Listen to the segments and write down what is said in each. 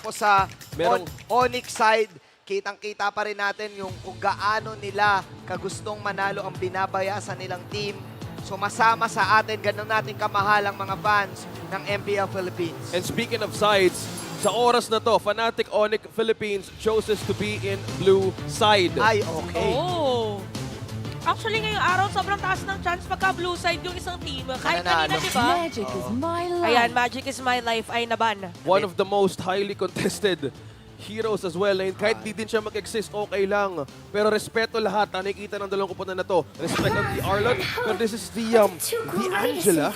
Tapos sa Merong- Onyx side, kitang-kita pa rin natin yung kung gaano nila kagustong manalo ang binabayasan nilang team. Sumasama sa atin, ganun natin kamahal ang mga fans ng MPL Philippines. And speaking of sides, sa oras na to, Fnatic Onyx Philippines chooses to be in blue side. Ay, okay. Oh. Actually, ngayong araw, sobrang taas ng chance pagka blue side yung isang team. Kahit kanina, Mananalo. di ba? Magic is my life. Ayan, Magic is my life ay naban. One of the most highly contested heroes as well. And kahit di din siya mag-exist, okay lang. Pero respeto lahat. Nakikita ng dalawang kupunan na to. Respect on the Arlot. Pero this is the Angela.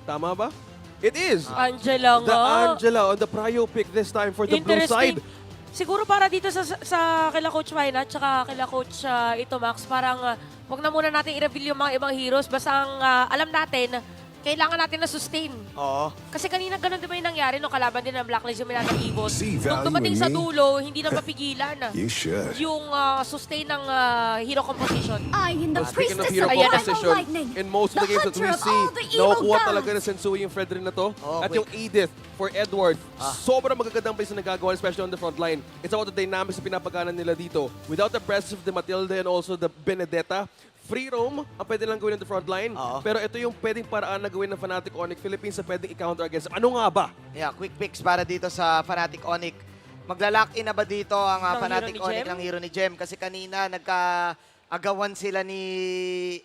Tama ba? It is. Angela The nga. Angela on the prio pick this time for the blue side. Siguro para dito sa kila Coach Wina at saka kila Coach ito Max, parang wag na muna natin i-reveal yung mga ibang heroes. Basta ang alam natin, kailangan natin na sustain. Oo. Kasi kanina ganun din ba yung nangyari nung kalaban din ng Blacklist yung minatang Evos. See Nung value dumating in sa me? dulo, hindi na mapigilan You should. yung sustain ng hero composition. I am the Speaking of priestess hero of Ayan na. composition, lightning. in most of the The games that we hunter of see, all the evil nakukuha gods. talaga na Sensui yung Fredrin na to. Oh, At quick. yung Edith for Edward, sobrang magagandang place na nagagawa, especially on the front line. It's about the dynamics na pinapagana nila dito. Without the presence of the Matilda and also the Benedetta, free roam ang pwede lang gawin on the front line. Oo. Pero ito yung pwedeng paraan na gawin ng Fnatic Onyx Philippines na pwedeng i-counter against. Ano nga ba? Yeah, quick picks para dito sa Fnatic Onyx. Magla-lock in na ba dito ang Ng Fnatic hero ni Onyx Jem? ng hero ni Jem? Kasi kanina nagka-agawan sila ni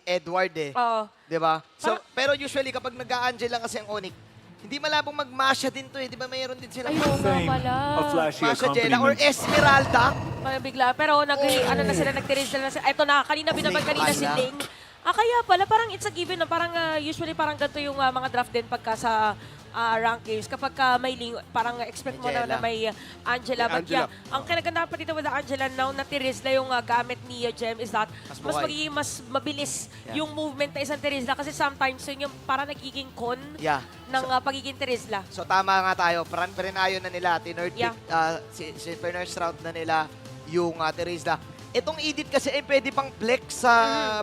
Edward eh. Oo. 'Di ba? So, pero usually kapag nag-a-Angela kasi ang Onyx, hindi malabong mag-Masha din to eh. 'Di ba mayroon din sila Ayun nga pala. A flashy Masha Jella or accompaniment. Esmeralda? Parang bigla. Pero ano na sila, nag-terrace na sila. Ito na, kanina binaban kanina si Wala. Ling. Kaya pala, parang it's a given na parang usually parang ganito yung mga draft din pagka sa rank games. Kapag may Ling, parang expect mo na may Angela. May But Angela. yeah, ang kinaganda pa dito with the Angela now na Terizla yung gamit ni Jem is that Mas mas buhay. magiging mas mabilis Yeah. yung movement na isang Terizla kasi sometimes yun yung parang nagiging con Yeah. ng pagiging Terizla. So tama nga tayo. Prenayo na nila. Tinerd Yeah. pick, si Ferners route na nila yung Terizla. Itong Edith kasi pwede pang Blck sa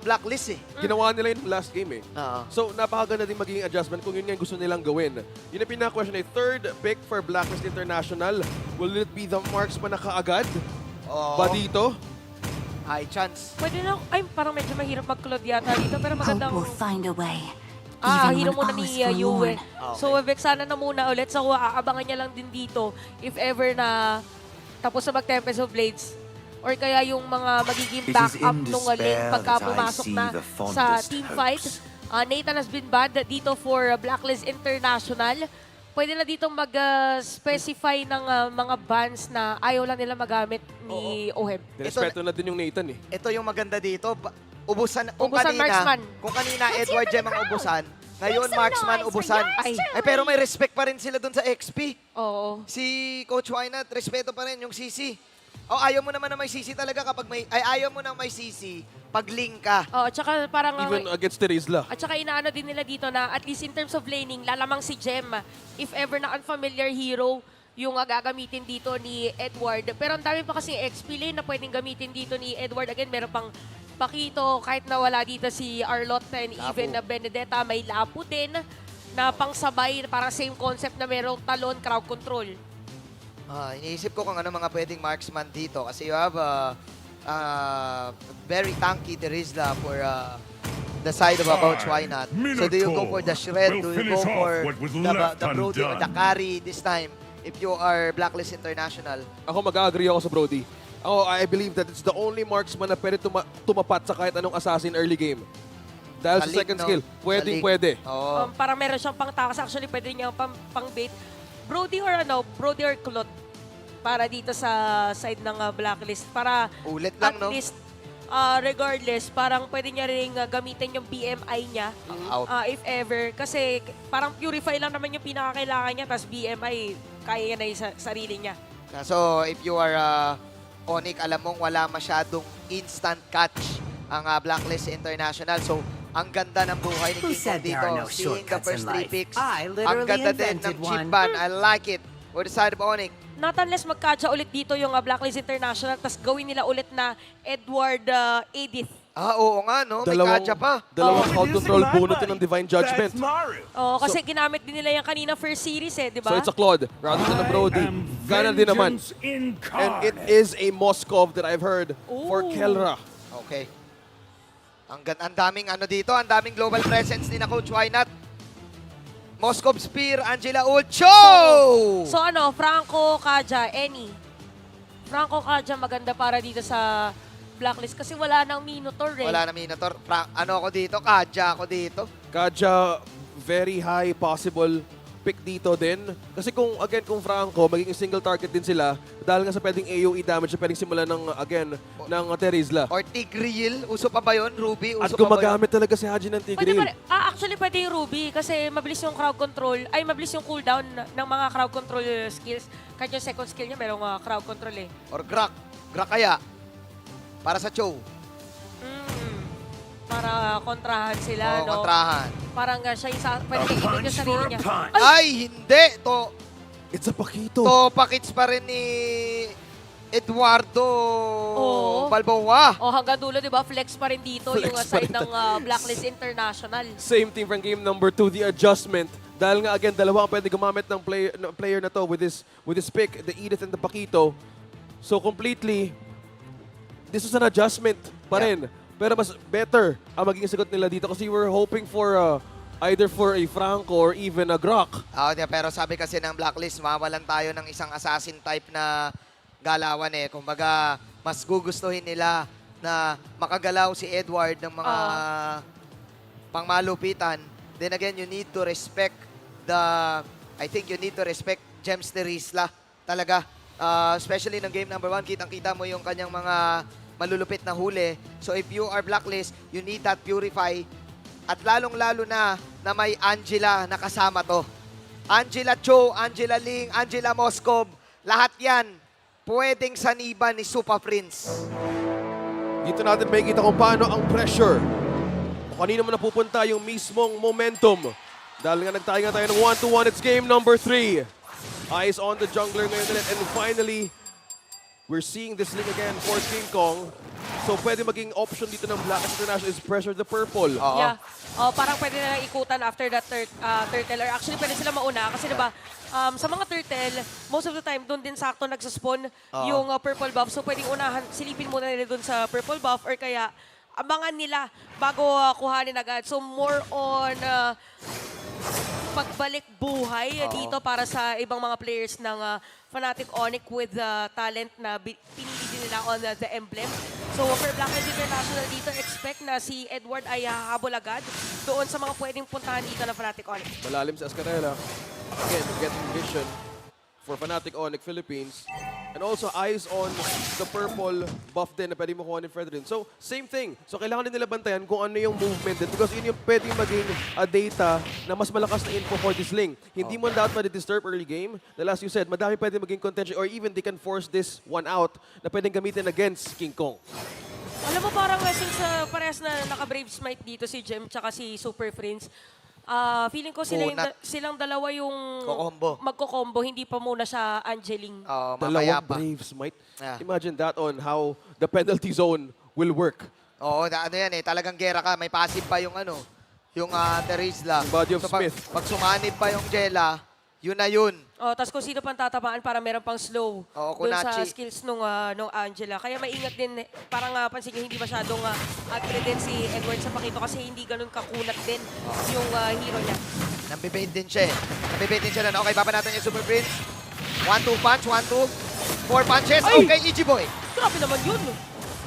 Blacklist eh. Ginawa nila yung last game eh. Oo. So, napakaganda din magiging adjustment kung yun nga yung gusto nilang gawin. Yun ang pinaka-question ay third pick for Blacklist International. Will it be the marksman na kaagad? Oo. Ba dito? High chance. Pwede na, ay parang medyo mahirap mag-cloud yata dito pero Hope magandang... will find a way. Hero Even muna when all ni is Yue. forlorn. So, Vexana na muna ulit. So, aabangan niya lang din dito if ever na tapos na mag-Tempest of Blades. Or kaya yung mga magiging It is backup in nung despair Ling pagka that I pumasok see na the sa fondest team hopes. fight. Nathan has been banned dito for Blacklist International. Pwede na ditong mag-specify ng mga bans na ayaw lang nila magamit ni Ohem. Nirespeto na din yung Nathan eh. Ito yung maganda dito. Ubusan, kung Ubusan kanina, marksman. Kung kanina Edward Jem ang ubusan, ngayon marksman ubusan. Ay. Pero may respect pa rin sila dun sa XP. Oo. Si Coach Wynat, respeto pa rin yung CC. O ayaw mo naman na may CC talaga kapag may, ayaw mo na may CC pag link ka. Oo, tsaka parang... Even against Terizla. At saka inaano din nila dito na at least in terms of laning, lalamang si Jem. If ever na unfamiliar hero yung gagamitin dito ni Edward. Pero ang dami pa kasi XP lane na pwedeng gamitin dito ni Edward. Again, meron pang Pakito, kahit nawala dito si Arlot and Lapo. even na Benedetta, may Lapo din na pangsabay, parang same concept na merong talon, crowd control. Iniisip ko kung ano mga pwedeng marksman dito kasi you have very tanky Terizla for the side of Coach Wynat. So do you go for the shred? Do you go for the Brody or the carry this time if you are Blacklist International? Ako mag-agree ako sa Brody. Ako, I believe that it's the only marksman na pwede tumapat sa kahit anong assassin early game. Dahil sa Sa league, second no? skill, Sa pwedeng league. pwede. Oo. Parang meron siyang pangtakas. Actually, pwede niya pang-bait. Brody or Claude para dito sa side ng Blacklist. Para Ulit lang, at no? least, regardless, parang pwede niya rin gamitin yung BMI niya. Out. If ever. Kasi parang purify lang naman yung pinakakailangan niya. Tapos BMI, kaya niya na yung sarili niya. So if you are Onyx, alam mong wala masyadong instant catch ang Blacklist International. So ang ganda ng buhay ni Who King Kong said there dito. are no Seeing the shortcuts first in three life? picks. I Ang literally ganda din ng invented chip one. ban. I like it. For the side of Onyx. Not unless magkatsa ulit dito yung Blacklist International, tapos gawin nila ulit na Edward Edith. Oo nga, no? May Kaja pa. Dalawang crowd control bunutin ng Divine Judgment. Oo, kasi ginamit din nila yung kanina first series di ba? So it's a Claude rather than a Brody. Gana din naman. And it is a Moskov that I've heard for Ooh. Kelra. Okay. Ang daming ano dito, ang daming global presence ni na Coach. Why not? Moskov Spear, Angela Ulcho! So ano, Franco, Kaja, any? Franco, Kaja, maganda para dito sa Blacklist kasi wala nang Minotaur Wala na Minotaur. Ano ako dito? Kaja ako dito. Kaja, very high possible pick dito din. Kasi kung Franco, magiging single target din sila, dahil nga sa pwedeng AoE damage na pwedeng simulan ng Terizla. Or Tigreal. Uso pa ba yun? Ruby? At Uso pa ba yun? gumagamit talaga si Haji ng Tigreal. Actually, pwede yung Ruby kasi mabilis yung crowd control, mabilis yung cooldown ng mga crowd control skills. Kahit yung second skill niya, merong crowd control Or Grak. Grak kaya? Para sa Cho. Para kontrahan sila, no? Kontrahan. Parang siya yung pwede ikot yung sarili niya. Ay, hindi. It's a Pakito. Pakits pa rin ni Eduardo Oo. Balboa. Hanggang dulo, di ba? Flex pa rin dito Flex yung pa side rin. ng Blacklist International. Same team from game number 2, the adjustment. Dahil nga dalawa ang pwede gumamit ng player na to with this pick, the Edith and the Pakito. So completely, this is an adjustment pa rin. Pero mas better ang magiging sagot nila dito kasi we're hoping for either for a Franco or even a Grok. Pero sabi kasi ng Blacklist, mawalan tayo ng isang assassin type na galawan Kumbaga, mas gugustuhin nila na makagalaw si Edward ng mga pangmalupitan. Then again, you need to respect I think you need to respect Gems Terizla talaga. Especially ng game number 1, kitang-kita mo yung kanyang mga malulupit na huli. So if you are Blacklist, you need that purify. At lalong-lalo na may Angela na kasama to. Angela Cho, Angela Ling, Angela Moskov, lahat yan pwedeng saniban ni Super Prince. Dito natin makikita kung paano ang pressure. Kung kanino mo napupunta yung mismong momentum. Dahil nga nagtayo nga tayo ng 1-1, it's game number 3. Eyes on the jungler ngayon ulit. And finally, we're seeing this link again for King Kong. So pwede maging option dito ng Black International is pressure the purple. Yeah. Parang pwede na lang ikutan after that turtle. Or actually, pwede sila mauna. Kasi diba, sa mga turtle, most of the time, doon din sakto nagsaspawn yung purple buff. So pwedeng unahan, silipin muna nila doon sa purple buff or kaya abangan nila bago kuhanin agad. So more on pagbalik buhay dito para sa ibang mga players ng Fnatic Onyx with talent na pinili din nila on the emblem. So for Blacklist International dito, expect na si Edward ay hahabol agad doon sa mga pwedeng puntahan dito ng Fnatic Onyx. Malalim si Ascarela. Again, getting vision for Fnatic Onyx Philippines. And also eyes on the purple buff din na pwede mo kuha ni Fredrin. So, same thing. So, kailangan din nila bantayan kung ano yung movement din because yun yung pwede maging data na mas malakas na info for this link. Hindi mo dapat ma-disturb early game. Dahil as you said, madami pwede maging contention or even they can force this one out na pwedeng gamitin against King Kong. Alam mo parang since parehas na naka-Brave Smite dito si Jem tsaka si Super Friends, feeling ko silang dalawa yung magko-combo, hindi pa muna siya Angeling. Mamaya Dalawang pa. Brave Smite. Imagine that on how the penalty zone will work. Oo, ano yan talagang gera ka. May passive pa yung yung Terizla. Yung body of Smith. Pag sumanib pa yung Jella, yun na yun. Tapos kung sino pang tatamaan para meron pang slow doon sa Kunachi. skills nung Angela. Kaya maingat din, parang pansin nyo, hindi masyadong agree din si Edward sa Pakito kasi hindi ganun kakunat din yung hero niya. Nambibait din siya Nambibait din siya na. Okay, baba natin yung Super Prince. 1-2 punch, 1-2. 4 punches. Ay! Okay, EG Boy. Grabe naman yun.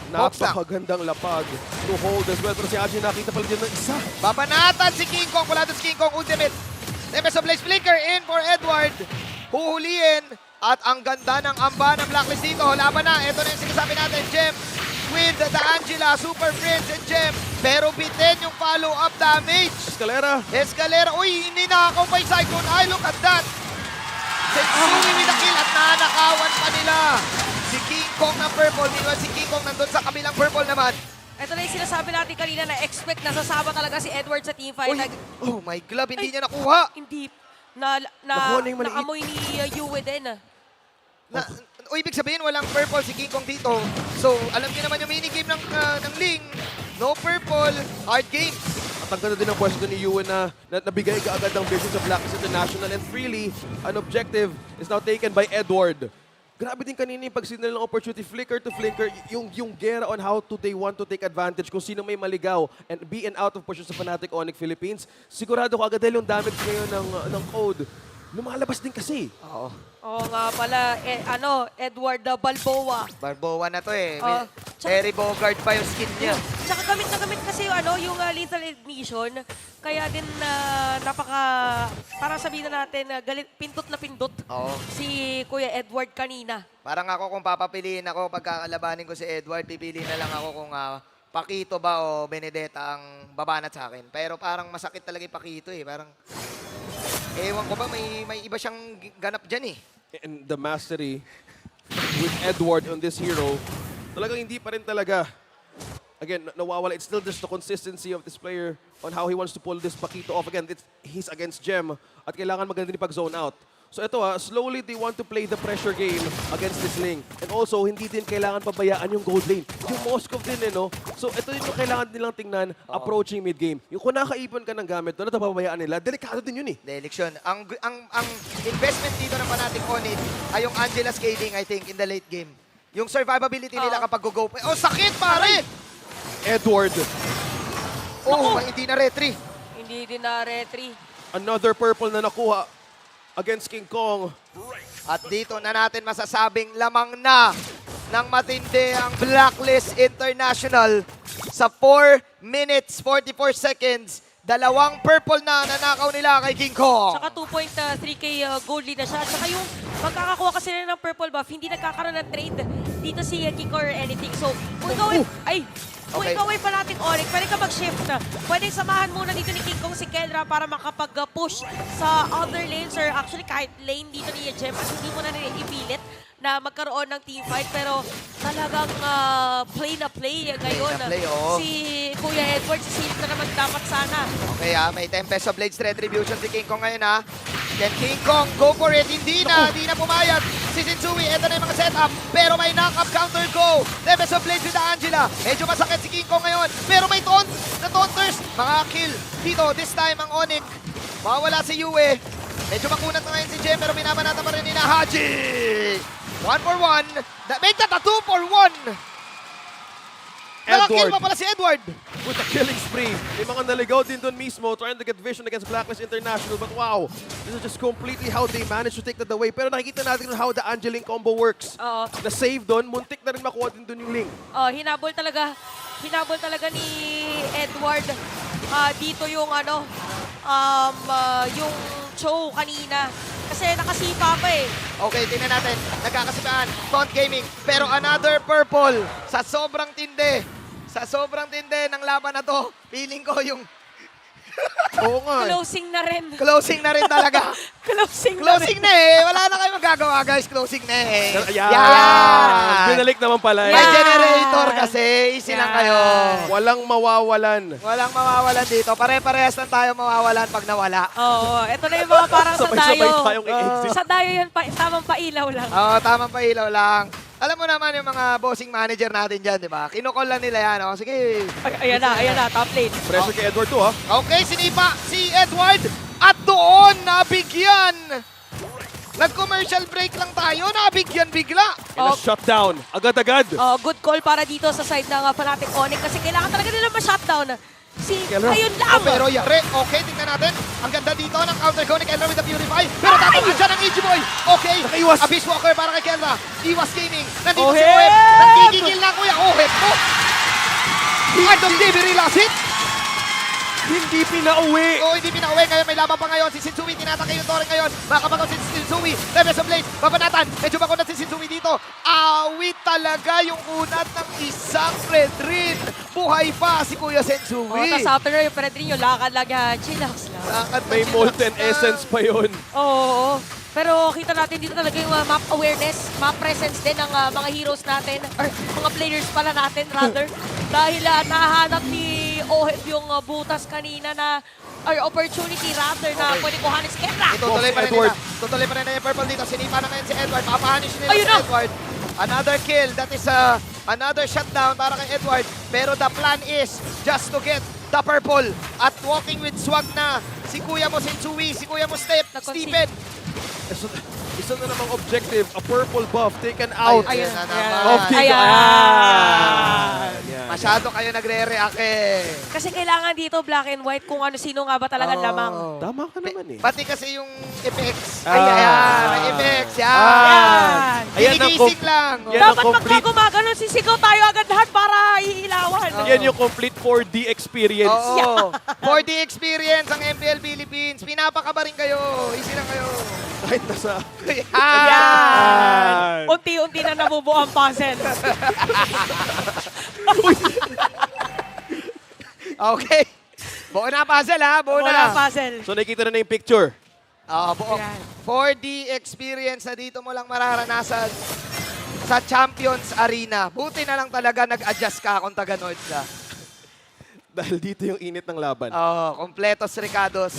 Napakagandang lapag to hold as well. Pero si Aji nakita pala din ng isa. Babanatan si King Kong. Wala doon si King Kong. Ultimate. Tempest of Blaze Flicker in for Edward. Huhuliin. At ang ganda ng amba ng Blacklist dito. Laban na. Ito na yung sinasabi natin. Gem with the Angela, Super Prince and Gem. Pero bitin yung follow-up damage. Escalera. Uy, hindi nakakaw pa yung Cyclone. Ay, look at that. Sensui with the kill at nanakawan pa nila. Si King Kong ng purple. Meanwhile, si King Kong nandun sa kabilang purple naman. Ito na yung sinasabi natin kanina na expect na sasama talaga si Edward sa teamfight. Oh my glove, hindi niya nakuha. Hindi. Nakuha na yung maliit. Naamoy ni Yue din. Ibig sabihin, walang purple si King Kong dito. So, alam niyo naman yung minigame ng Ling. No purple, hard game. At ang ganda din ang pwesto ni Yue na nabigay kaagad ng vision sa Blacklist International and freely, an objective is now taken by Edward. Grabe din kanina yung pag-signal ng opportunity, flicker to flicker, yung gera on how they want to take advantage kung sino may maligaw and be and out of position sa Fnatic Onyx Philippines. Sigurado ko agad dahil yung damage ngayon ng code. Lumalabas din kasi. Oo. Oo nga pala, Edward Balboa. Balboa na to eh. Oh, Terry Bogard pa yung skin niya. Tsaka gamit na gamit kasi yung lethal ignition. Kaya din para sabihin na natin, pindot na pindot Oo. si Kuya Edward kanina. Parang ako kung papapiliin ako, pagkakalabanin ko si Edward, pipili na lang ako kung Paquito ba o Benedetta ang babanat sa akin. Pero parang masakit talaga yung Paquito eh. Parang, ewan ko ba, may iba siyang ganap dyan eh. And the mastery with Edward on this hero, talagang hindi pa rin talaga. Again, nawawala. It's still just the consistency of this player on how he wants to pull this Paquito off. Again, he's against Gem at kailangan maganda din pag-zone out. So ito slowly they want to play the pressure game against this lane. And also, hindi din kailangan pabayaan yung gold lane. Yung Moskov din no? So ito yung kailangan nilang tingnan approaching mid-game. Yung kung nakaipon ka ng gamit doon at pabayaan nila, delikado din yun eh. Deliction. Ang investment dito ng Fnatic Onyx ay yung Angela scaling, I think, in the late game. Yung survivability nila kapag go-go. Oh, sakit pare! Edward. Oh, hindi na retry. Hindi din na retry. Another purple na nakuha against King Kong. At dito na natin masasabing lamang na ng matindi ang Blacklist International sa 4 minutes 44 seconds. Dalawang purple na nanakaw nila kay King Kong. Tsaka 2.3k gold lead na siya. Tsaka yung magkakakuha kasi nila ng purple buff, hindi nagkakaroon ng trade dito si King Kong or anything. So, kung ikaw kung Okay. ikaw ay Fnatic Onyx, pwede ka mag-shift na. Pwedeng samahan muna dito ni King Kong si Kelra para makapag-push sa other lanes or actually kahit lane dito ni Gem at hindi mo na rin ipilit na magkaroon ng teamfight. Pero talagang play na play ngayon. play, oo. Si Kuya Edward, sisilip na naman dapat sana. Okay may Tempest of Blades Retribution si King Kong ngayon Then King Kong, go for it. Hindi na pumayag. Si Shinsui, eto na yung mga setup. Pero may knock-up counter go. Tempest of Blades with the Angela. Medyo masakit si King Kong ngayon. Pero may taunters. Mga kill dito. This time ang Onyx. Mawala si Yue. Medyo makunat na ngayon si Jem. Pero binabanatan pa rin ni Haji. 1 for 1. Make that a 2 for 1. Nakakill pa pala si Edward. With a killing spree. May mga naligaw din doon mismo, trying to get vision against Blacklist International. But wow, this is just completely how they managed to take that away. Pero nakikita natin how the Angeling combo works. Na-save doon, muntik na rin makuha din doon yung link. Hinabol talaga ni Edward dito yung yung Cho kanina. Kasi nakasipa pa eh. Okay, tingnan natin. Nagkakasipaan. Taunt Gaming. Pero another purple. Sa sobrang tindi. Sa sobrang tindi ng laban na to, feeling ko yung Oo nga. Closing na rin. closing na rin talaga. Closing Closing na eh. Wala na kayo magagawa guys. Closing na eh. Yan! Binalik naman pala. May Yan! generator kasi. Easy lang kayo. Walang mawawalan. Walang mawawalan dito. Pare-parehas lang tayo mawawalan pag nawala. Oo, ito na yung mga parang sa Sabay-sabay dayo. tayong i-exit. Sa dayo yan, tamang pailaw lang. Oo, tamang pailaw lang. Alam mo naman yung mga bossing manager natin dyan, di ba? Kinukol lang nila yan. O, sige. Ayan na, top lane. Pressure kay Edward to Okay, sinipa si Edward. At doon, nabigyan. Nag-commercial break lang tayo. Nabigyan bigla. In a shutdown. Agad-agad. Good call para dito sa side ng Fnatic Onyx kasi kailangan talaga nila ma-shutdown. Kelra. Ayun lang! Pero yari. Okay, tingnan natin. Ang ganda dito ng counter go ni Kelra with the Purify. Pero tatamaan siya ng Ichi Boy. Okay. Nakaiwas. Abyss Walker para kay Kelra. Iwas Gaming. Nandito si Oheb! Oheb. Nagkikigil na kuya. Oheb mo. Art of Delivery last hit. Hindi pinauwi. Oo, hindi pinauwi. Ngayon may laban pa ngayon. Si Shinsui, tinatakay yung Torre ngayon. Makapagaw si Shinsui. Rebels of Blade. Babanatan. Medyo makunat si Shinsui dito. Awit talaga yung unat ng isang Red Rin. Buhay pa si Kuya Shinsui. Tapos after yung Pedrinho, lakad lang yan. Chillax lang. May molten essence pa yun. Oo. Pero kita natin dito talaga yung map awareness, map presence din ng mga heroes natin, or mga players pala natin rather. Dahil nahanap ni Oheb yung butas kanina na, or opportunity rather na pwede kuhanin si Kelra. Tutuloy pa rin Edward. nila. Tutuloy pa rin na yung purple dito. Sinipa na ngayon si Edward. Papahanish nila Ayun si na. Edward. Another kill. That is Another shutdown para kay Edward. Pero the plan is just to get the purple. At walking with swag na si Kuya mo Sensui, si Kuya mo Nag-concede. Steven. Isa na namang objective, a purple buff taken out. Ayun na naman. Of King. Ayan. Masyado kayo nagre-react eh. Kasi kailangan dito black and white kung sino nga ba talaga lamang. Tama ka naman eh. Pati kasi yung effects. Ah. Ayan, may effects. Yan. Ayan. Ayan ang Ginigising lang. Yan ang Dapat pagka complete, gumagano, sisigaw tayo agad lahat para ihilawan. yan yung complete 4D experience. Oo. 4D experience ang MPL Philippines. Pinapakaba rin kayo. Easy lang kayo. Kahit nasa... Ayan. Unti-unti na nabubuo ang puzzle. Okay. Buo na puzzle ha. Buo Wala na. puzzle. So nakikita na yung picture. Buo. Ayan. 4D experience na dito mo lang mararanasan sa Champions Arena. Buti na lang talaga nag-adjust ka kung taga-North ka. Dahil dito yung init ng laban. Kompletos Ricados.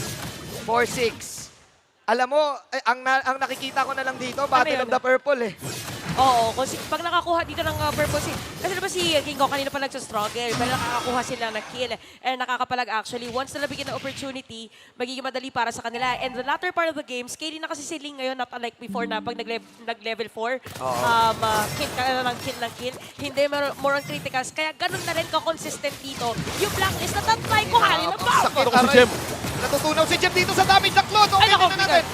4-6. Alam mo, ang nakikita ko na lang dito, Battle yun? of the Purple eh. Oo, kasi pag nakakuha dito ng purple kasi diba si King Kong kanina pa nagsastruggle, pero nakakakuha sila ng kill. And nakakapalag actually, once na nabigyan ng opportunity, magiging madali para sa kanila. And the latter part of the game, scaling na kasi si Ling ngayon, not unlike before na pag nag-level 4, kill ka na ng kill. Hindi, more on criticals. Kaya ganun na rin ka-consistent dito. Yung blacklist na tatry ko halin ng bomb. Sakit, Ito ko si aray. Jem. Natutunaw si Jem dito sa damage ng Claude. Okay, Ay, nako, tingnan natin.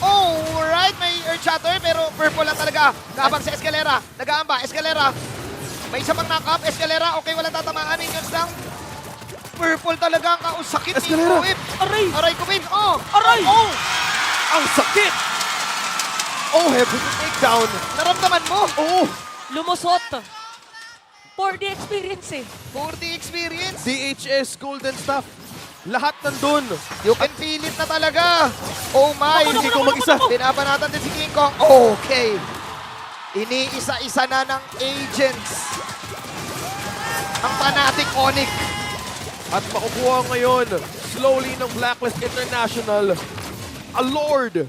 Alright, may Earth Shatter, pero purple lang talaga. Naabang sa Escalera. Nag-aamba, Escalera. May isa pang knock-up, Escalera. Okay, walang tatamaan. Minions lang. Purple talaga ang sakit ni Escalera. Kuwip. Aray! Aray, Kuwip. Aray! Ang sakit! Oh, heavy takedown. Naramdaman mo? Oh, Lumusot. 4D experience eh. 4D experience. DHS, golden stuff. Lahat nandun. You can feel it na talaga. Oh my. Hindi ko mag-isa. Binabanatan din si King Kong. Okay. Iniisa-isa na ng agents. Ang Fnatic Onyx. At makukuha ngayon, slowly ng Blacklist International, a Lord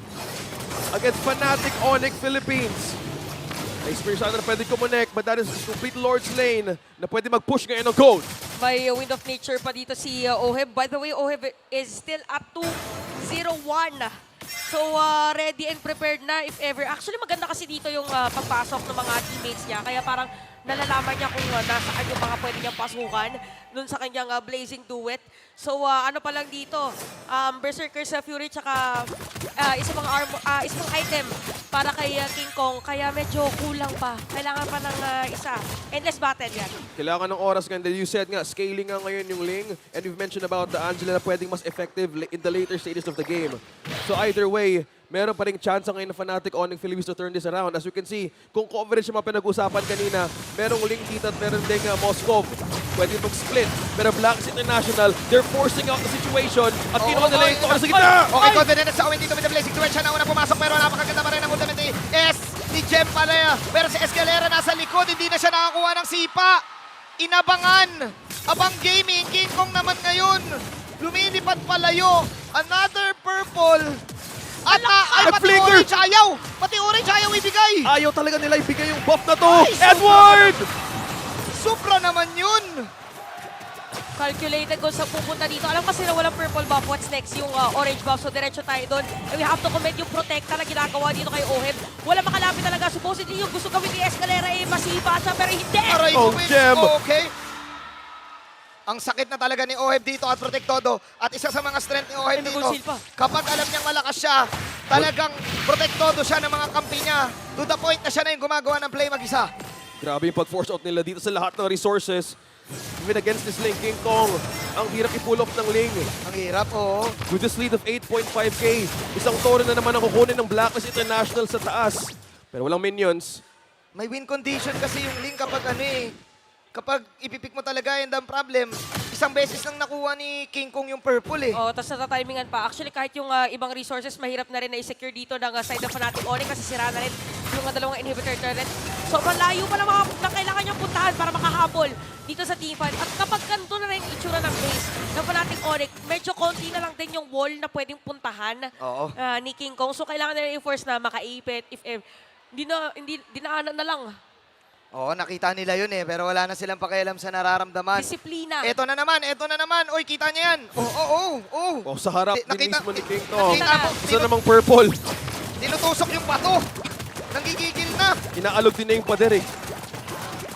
against Fnatic Onyx Philippines. Na-experience na pwede kumonek, but that is complete Lord's lane na pwede mag-push ngayon ng gold. May Wind of Nature pa dito si Oheb. By the way, Oheb is still at 2-0-1. So, ready and prepared na if ever. Actually, maganda kasi dito yung pagpasok ng mga teammates niya. Kaya parang nalalaman niya kung nasaan yung mga pwede niyang pasukan dun sa kanyang blazing duet. So, ano pa lang dito, Berserker's Fury tsaka isang item para kay King Kong. Kaya medyo kulang pa. Kailangan pa ng isa. Endless battle yan. Kailangan ng oras ngayon. You said nga, scaling nga ngayon yung Ling. And we've mentioned about the Angela na pwedeng mas effective in the later stages of the game. So either way, meron pa rin chance ngayon ng Fnatic Onyx Philippines to turn this around. As you can see, kung coverage yung mga pinag-usapan kanina, merong Ling dito at meron ding Moscow. Pwede mag-split. Pero Blacks International, they're forcing out the situation. At kinuha nila yung token sa gitna! Okay, Continent sa Owen dito with the blazing duet. Siya na una pumasok pero napakaganda pa rin ang ultimate ni S. Ni Jem pala. Pero si Escalera nasa likod. Hindi na siya nakakuha ng sipa. Inabangan. Abang gaming. King Kong naman ngayon. Lumilipad palayo. Another purple. At ay, pati Flicker. orange ayaw. Pati orange ayaw ibigay. Ayaw talaga nila ibigay yung buff na to! Edward! Supra naman yun. Calculated kung saan pupunta dito. Alam kasi na walang purple buff. What's next? Yung orange buff. So, diretso tayo doon. And we have to comment yung protecta na ginagawa dito kay Oheb. Wala makalapit talaga. Supposedly yung gusto gawin ni Escalera eh, masipa siya. Pero hindi! Aray Oh, ko, Will. Jem. Okay. Ang sakit na talaga ni Oheb dito at protektodo. At isa sa mga strength ni Oheb Ay, dito, nag-conceal pa. kapag alam niyang malakas siya, talagang protektodo siya ng mga kampi niya. To the point na siya na yung gumagawa ng play mag-isa. Grabe yung pag-force out nila dito sa lahat ng resources. Even against this Ling, King Kong, ang hirap i-pull off ng Ling. Ang hirap, oo. With this lead of 8.5k, isang toro na naman ang kukunin ng Blacklist International sa taas. Pero walang minions. May win condition kasi yung Link kapag kapag ipipik mo talaga, and ang problem, isang beses lang nakuha ni King Kong yung purple eh. Oh, tapos natatimingan pa. Actually, kahit yung ibang resources, mahirap na rin na i-secure dito ng side ng Fnatic Onyx kasi sira na rin yung dalawang inhibitor turret. So, malayo pa na kailangan niyang puntahan para makahabol dito sa team fight. At kapag ganito na rin yung itsura ng base ng Fnatic Onyx, medyo konti na lang din yung wall na pwedeng puntahan ni King Kong. So, kailangan na rin i-force na makaipit. If dinaanan na lang. Oo, nakita nila yun eh, pero wala na silang pakialam sa nararamdaman. Disiplina. Ito na naman, ito na naman. Uy, kita niya yan. Oh, sa harap din Nakita- mismo ni King Kong. nakita mo, Isa namang purple. Tinutusok yung bato. Nanggigigil na. Inaalog din na yung pader eh.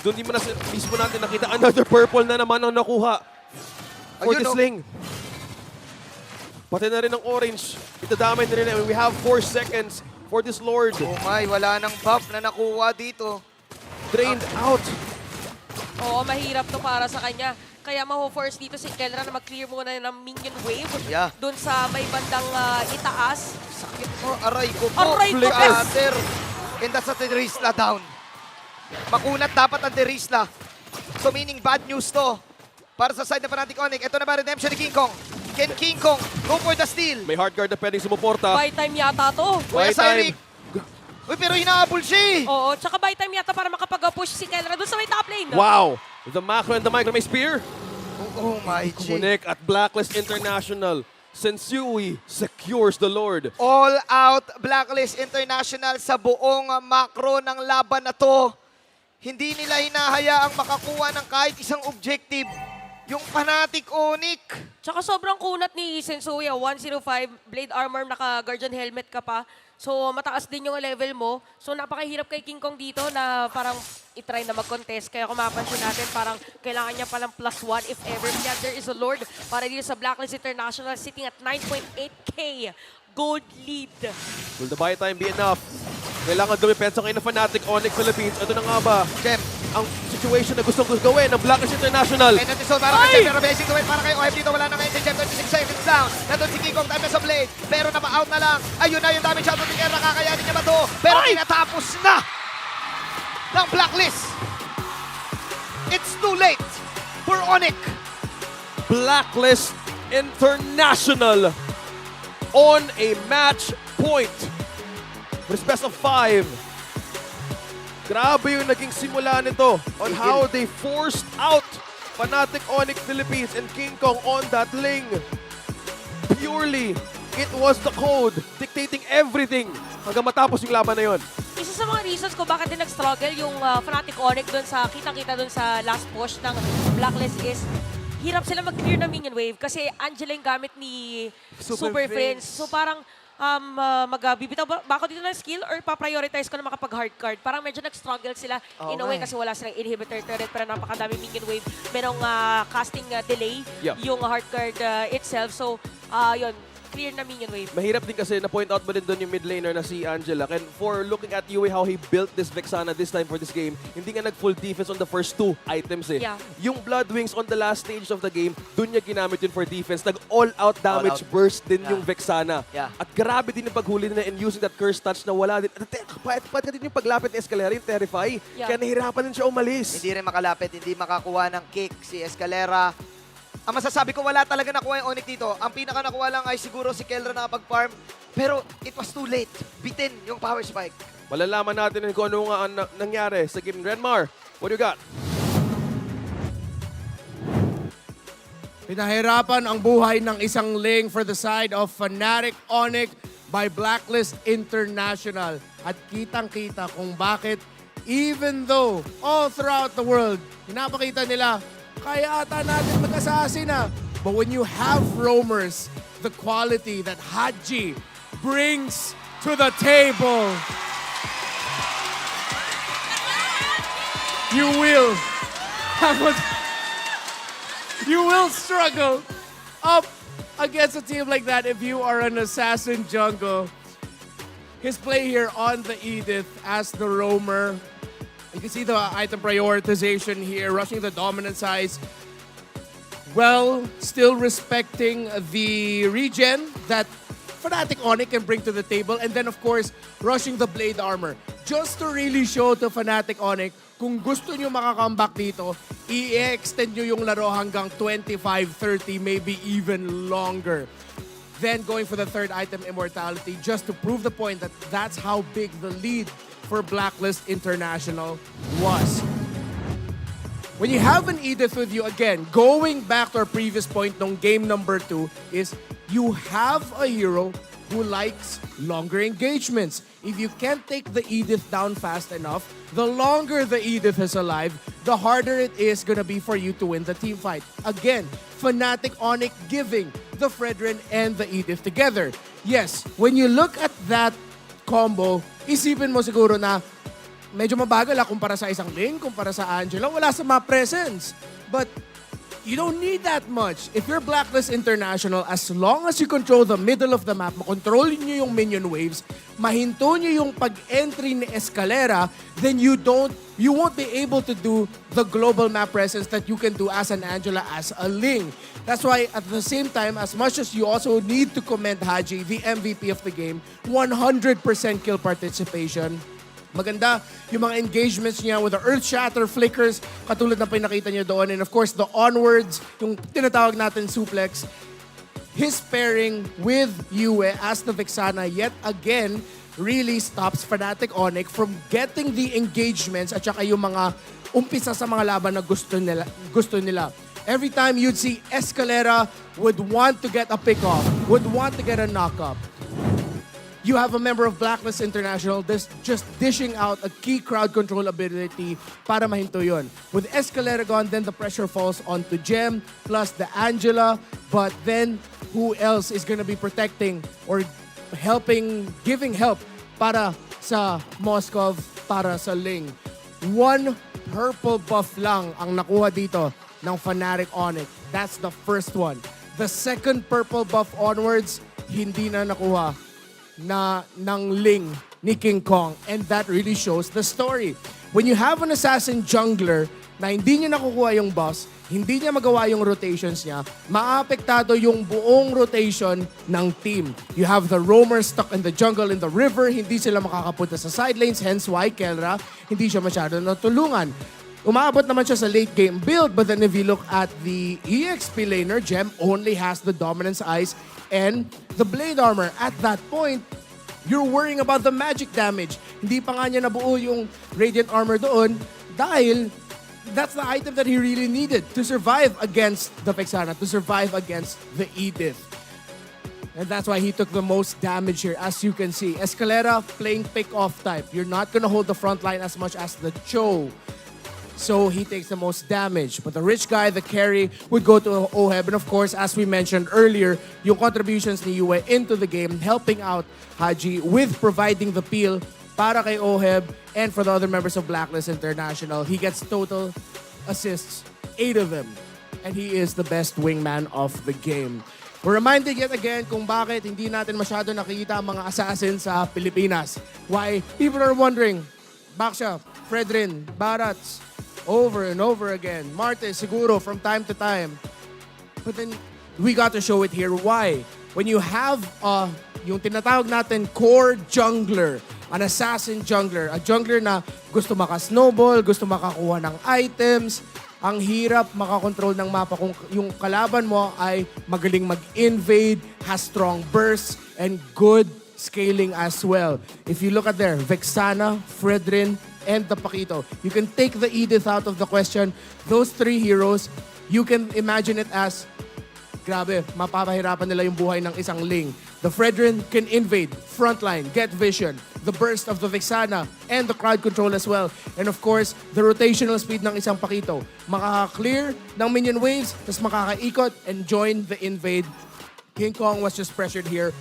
Doon din mo na mismo natin nakita another purple na naman ang nakuha. For Ayun, the oh. sling. Pati na rin ang orange. Itadamay na rin. We have 4 seconds for this Lord. Oh my, wala nang buff na nakuha dito. Drained out. Oo, mahirap to para sa kanya. Kaya maho-force dito si Kelra na mag-clear muna ng minion wave. Yeah. Doon sa may bandang itaas. Sakit mo, aray ko po. Aray ko, Blaster. And that's at the Risla down. Makunat dapat ang Derisla. So meaning bad news to. Para sa side na Fnatic Onyx. Ito na ba redemption ni King Kong? Can King Kong go for the steal? May hard guard na pwedeng sumuporta. Buy time yata to. Kuya Buy time. Cyric. Uy, pero hinahabol siya eh. Oo, tsaka buy time yata para makapag-push si Kelra doon sa may top lane. Wow. The macro and the micro. May spear. Oh my G. Kunik at Blacklist International. Sensui secures the Lord. All out Blacklist International sa buong macro ng laban na to. Hindi nila hinahayaang makakuha ng kahit isang objective. Yung Fnatic Onyx. Tsaka sobrang kunat ni Sensuya. 105 blade armor, naka-guardian helmet ka pa. So mataas din yung level mo. So napakahirap kay King Kong dito na parang itry na mag-contest. Kaya kung mapansin natin, parang kailangan niya palang +1 if ever. Kaya there is a Lord para dito sa Blacklist International sitting at 9.8k gold lead. Will the buy time be enough? Kailangan dumipensa kayo ng Fnatic Onyx Philippines. Ito na nga ba? Jem. Ang situation na gustong gawin ng Blacklist International. And that is all para kay Jem. Pero basic to it para kay OF dito. Wala na ngayon si Jem. 26 seconds down. Nandun si King Kong. Time na sa blade. Pero napa-out na lang. Ayun na yung damage shot ng Tingera. Kakayanin niya ba to? Pero tinatapos na ng Blacklist. It's too late for Onyx. Blacklist International on a match point. With best of 5. Grabe yung naging simula nito on how they forced out Fnatic Onyx Philippines and King Kong on that lane. Purely, it was the code dictating everything hanggang matapos yung laban na yon. Isa sa mga reasons ko bakit din nag-struggle yung Fnatic Onyx doon sa kitang-kita doon sa last push ng Blacklist is hirap sila mag-clear ng minion wave kasi Angela yung gamit ni Super Friends. So parang magbibitaw ba ako dito ng skill or pa-prioritize ko na makapag-hard card? Parang medyo nag-struggle sila in a way kasi wala silang inhibitor turret pero napakadami minion wave. Merong casting delay yung hard card itself. So, yun, clear na minion wave. Mahirap din kasi na-point out mo din doon yung mid laner na si Angela. And for looking at Yue, how he built this Vexana this time for this game, hindi nga nag-full defense on the first 2 items eh. Yeah. Yung Blood Wings on the last stage of the game, doon niya ginamit yun for defense. Nag-all-out damage burst din yung Vexana. Yeah. At grabe din yung paghuli nila and using that curse touch na wala din. Pati din yung paglapit ni Escalera, yung Terrify. Yeah. Kaya nahirapan din siya umalis. Hindi rin makalapit, hindi makakuha ng kick si Escalera. Ang masasabi ko, wala talaga nakuha yung Onyx dito. Ang pinaka nakuha lang ay siguro si Kelra na kapag-farm. Pero it was too late. Bitin yung power spike. Malalaman natin kung ano nga ang nangyari sa game. Renmar, what do you got? Pinahirapan ang buhay ng isang lane for the side of Fnatic Onyx by Blacklist International. At kitang-kita kung bakit even though all throughout the world, pinapakita nila, kaya ata natin mag-assassin na. But when you have roamers, the quality that Haji brings to the table, you will have a you will struggle up against a team like that if you are an assassin jungle. His play here on the Edith as the roamer. You can see the item prioritization here, rushing the dominant size. Well, still respecting the regen that Fnatic Onyx can bring to the table. And then, of course, rushing the blade armor. Just to really show to Fnatic Onyx, kung gusto nyo makakambak dito, i-extend nyo yung laro hanggang 25, 30, maybe even longer. Then going for the third item, Immortality, just to prove the point that that's how big the lead for Blacklist International was. When you have an Edith with you, again, going back to our previous point nung game number 2, is you have a hero who likes longer engagements. If you can't take the Edith down fast enough, the longer the Edith is alive, the harder it is gonna be for you to win the team fight. Again, Fnatic Onyx giving the Fredrin and the Edith together. Yes, when you look at that combo, isipin mo siguro na medyo mabagal kumpara sa isang Ling, kumpara sa Angela, wala sa map presence. But you don't need that much. If you're Blacklist International, as long as you control the middle of the map, makontrol nyo yung minion waves, mahinto nyo yung pag-entry ni Escalera, then you won't be able to do the global map presence that you can do as an Angela, as a Ling. That's why at the same time, as much as you also need to commend Haji, the MVP of the game, 100% kill participation. Maganda yung mga engagements niya with the Earth Shatter flickers, katulad na pinakita niyo doon. And of course, the onwards, yung tinatawag natin suplex. His pairing with Yue as the Vexana yet again really stops Fnatic Onyx from getting the engagements at saka yung mga umpisa sa mga laban na gusto nila. Every time you'd see Escalera would want to get a pick-off, would want to get a knock-up. You have a member of Blacklist International just dishing out a key crowd control ability para mahinto yun. With Escalera gone, then the pressure falls onto Gem plus the Angela. But then, who else is gonna be protecting or giving help para sa Moskov, para sa Ling? One purple buff lang ang nakuha dito ng Fnatic Onyx. That's the first one. The second purple buff onwards, hindi na nakuha ng Ling ni King Kong, and that really shows the story. When you have an assassin jungler na hindi niya nakukuha yung boss, hindi niya magawa yung rotations niya, maapektado yung buong rotation ng team. You have the roamers stuck in the jungle, in the river, hindi sila makakapunta sa side lanes, hence why Kelra hindi siya masyado natulungan. Umaabot naman siya sa late game build, but then if you look at the EXP laner, Gem only has the Dominance Eyes and the Blade Armor. At that point, you're worrying about the magic damage. Hindi pa nga niya nabuo yung Radiant Armor doon dahil that's the item that he really needed to survive against the Vexana, to survive against the Edith. And that's why he took the most damage here, as you can see. Escalera playing pick-off type. You're not gonna hold the front line as much as the Cho. So he takes the most damage. But the rich guy, the carry, would go to Oheb. And of course, as we mentioned earlier, yung contributions ni Yue into the game, helping out Haji with providing the peel para kay Oheb and for the other members of Blacklist International. He gets total assists, 8 of them. And he is the best wingman of the game. We're reminded yet again kung bakit hindi natin masyado nakikita ang mga assassin sa Pilipinas. Why people are wondering, Baksha, Fredrin, Barats, over and over again. Marte, siguro, from time to time. But then, we got to show it here. Why? When you have yung tinatawag natin core jungler, an assassin jungler, a jungler na gusto maka-snowball, gusto makakuha ng items, ang hirap makakontrol ng mapa kung yung kalaban mo ay magaling mag-invade, has strong bursts, and good scaling as well. If you look at there, Vexana, Fredrin, and the Paquito. You can take the Edith out of the question. Those 3 heroes, you can imagine it as, grabe, mapapahirapan nila yung buhay ng isang Ling. The Fredrin can invade, frontline, get vision, the burst of the Vexana, and the crowd control as well. And of course, the rotational speed ng isang Paquito. Makaka-clear ng minion waves, tapos makaka-ikot and join the invade. King Kong was just pressured here.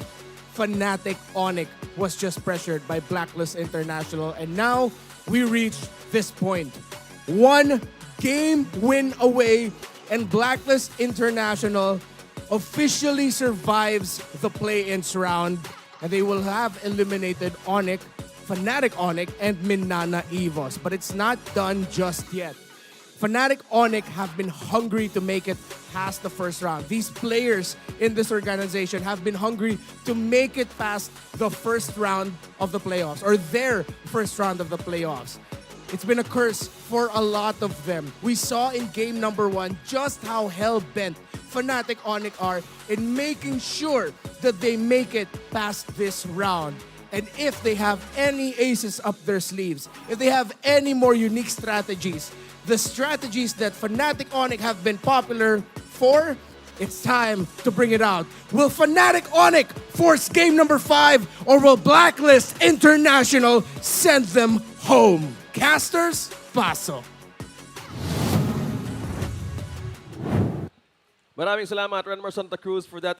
Fnatic Onyx was just pressured by Blacklist International. And now, we reached this point. 1 game win away, and Blacklist International officially survives the play-ins round, and they will have eliminated Onyx, Fnatic Onyx, and Minana Evos. But it's not done just yet. Fnatic Onyx have been hungry to make it past the first round. These players in this organization have been hungry to make it past the first round of the playoffs, or their first round of the playoffs. It's been a curse for a lot of them. We saw in game number 1 just how hell-bent Fnatic Onyx are in making sure that they make it past this round. And if they have any aces up their sleeves, if they have any more unique strategies, the strategies that Fnatic Onyx have been popular for, it's time to bring it out. Will Fnatic Onyx force game number 5, or will Blacklist International send them home? Casters, paso. Maraming salamat, Renmar Santa Cruz, for that